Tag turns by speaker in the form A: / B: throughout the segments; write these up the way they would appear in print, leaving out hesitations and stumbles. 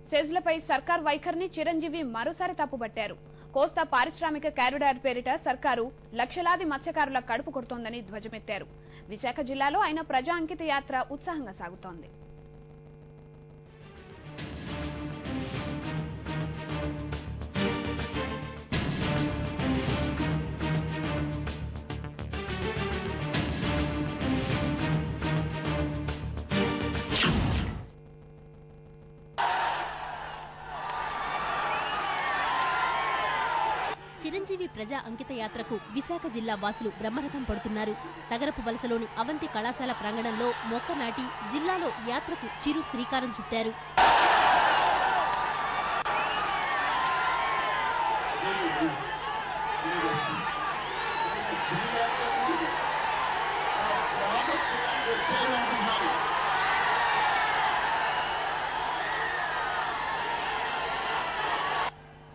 A: సెజ్లపై సర్కార్ వైఖరిని చిరంజీవి మరోసారి తప్పుబట్టారు. కోస్తా పారిశ్రామిక కారిడార్ పేరిట సర్కారు లక్షలాది మత్స్యకారుల కడుపు కొడుతోందని ధ్వజమెత్తారు. విశాఖ జిల్లాలో ఆయన ప్రజా అంకిత యాత్ర ఉత్సాహంగా సాగుతోంది.
B: చిరంజీవి ప్రజా అంకిత యాత్రకు విశాఖ జిల్లా వాసులు బ్రహ్మరథం పడుతున్నారు. తగరపు వలసలోని అవంతి కళాశాల ప్రాంగణంలో మొక్క నాటి జిల్లాలో యాత్రకు చిరు శ్రీకారం చుట్టారు.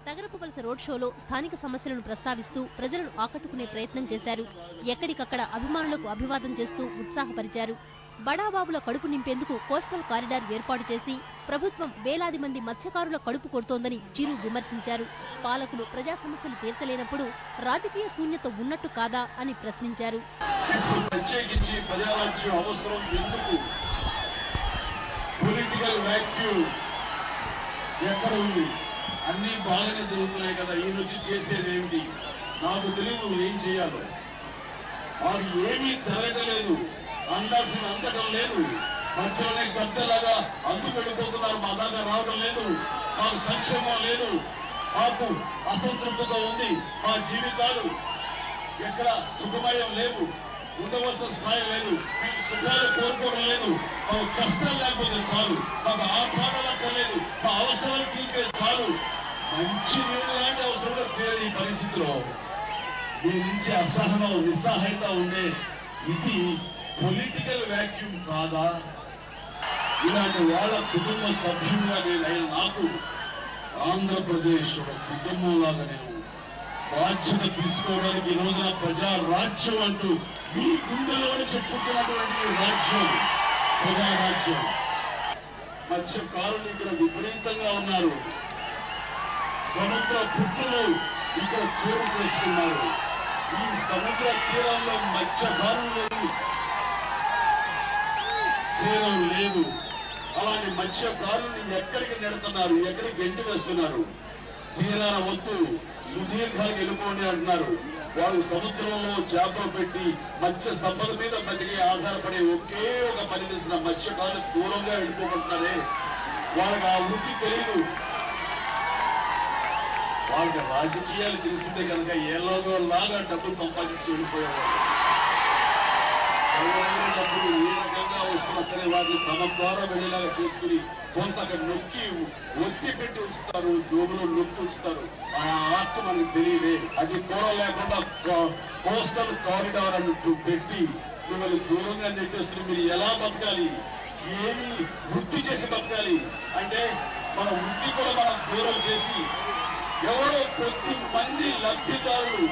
B: తగరపు వలస రోడ్ షోలో స్థానిక సమస్యలను ప్రస్తావిస్తూ ప్రజలను ఆకట్టుకునే ప్రయత్నం చేశారు. ఎక్కడికక్కడ అభిమానులకు అభివాదం చేస్తూ ఉత్సాహపరిచారు. బడాబాబుల కడుపు నింపేందుకు కోస్టల్ కారిడార్ ఏర్పాటు చేసి ప్రభుత్వం వేలాది మంది మత్స్యకారుల కడుపు కొడుతోందని చిరు విమర్శించారు. పాలకులు ప్రజా సమస్యలు తీర్చలేనప్పుడు రాజకీయ శూన్యత ఉన్నట్టు కాదా అని ప్రశ్నించారు.
C: అన్ని బాగానే జరుగుతున్నాయి కదా, ఈ నుంచి చేసేది ఏమిటి? నాకు తెలియదు ఏం చేయాలో. వారు ఏమీ జరగలేదు, అందాల్సిన అందడం లేదు. మధ్యలోనే గద్దలాగా అందుకు వెళ్ళిపోతున్నారు. మా దాకా రావడం లేదు, మాకు సంక్షేమం లేదు, మాకు అసంతృప్తిగా ఉంది, మా జీవితాలు ఎక్కడ సుఖమయం లేవు, ఉండవలసిన స్థాయి లేదు, మేము సుఖాలు కోరుకోవడం లేదు, మాకు కష్టాలు లేకపోతే చాలు, మాకు ఆహ్వానాలు అక్కర్లేదు, మా అవసరాలు తీర్చే చాలు. మంచి నీళ్ళు లాంటి అవసరం లేదు. ఈ పరిస్థితిలో మీ నుంచి అసహనం నిస్సహాయత ఉండే ఇది పొలిటికల్ వ్యాక్యూమ్ కాదా? ఇలాంటి వాళ్ళ కుటుంబ సభ్యులుగా నేను నాకు ఆంధ్రప్రదేశ్ ఒక కుటుంబంలాగా నేను బాధ్యత తీసుకోవడానికి ఈ రోజున ప్రజా రాజ్యం అంటూ మీ గుండెలోనే చెప్పుకుంటున్నటువంటి రాజ్యం ప్రజా రాజ్యం. మత్స్యకారులు ఇక్కడ విపరీతంగా ఉన్నారు. సముద్ర పుట్టులు ఇక్కడ చోటు చేసుకున్నారు. ఈ సముద్ర తీరంలో మత్స్యకారులు తీరం లేదు. అలాంటి మత్స్యకారుల్ని ఎక్కడికి నెడుతున్నారు, ఎక్కడికి గెంటి వేస్తున్నారు? తీరాన వద్దు, సుదీర్ఘాలకు వెళ్ళిపోండి అంటున్నారు. వాళ్ళు సముద్రంలో చేపలు పెట్టి మత్స్య సంపద మీద బతికి ఆధారపడే ఒకే ఒక పని చేసిన మత్స్యకారులు దూరంగా వెళ్ళిపోకుంటున్నారే. వాళ్ళకి ఆ వృత్తి తెలియదు. వాళ్ళకి రాజకీయాలు తెలిసిందే కనుక ఏలాగో లాగా డబ్బులు సంపాదించి వెళ్ళిపోయేవాళ్ళు. డబ్బులు ఏ రకంగా వస్తున్నా వాటిని తమ ద్వారా వెళ్ళేలాగా చేసుకుని కొంత అక్కడ నొక్కి ఒత్తి పెట్టి ఉంచుతారు, జోబులో నొక్కి ఉంచుతారు. ఆ ఆర్ట్ మనకు తెలియదే. అది కూడా లేకుండా కోస్టల్ కారిడార్ అని పెట్టి మిమ్మల్ని దూరంగా నెట్టేస్తున్నారు. మీరు ఎలా బతకాలి, ఏమి వృత్తి చేసి బతకాలి అంటే మన వృత్తి కూడా మనం దూరం చేసి ఎవరో కొద్ది మంది లబ్ధిదారులు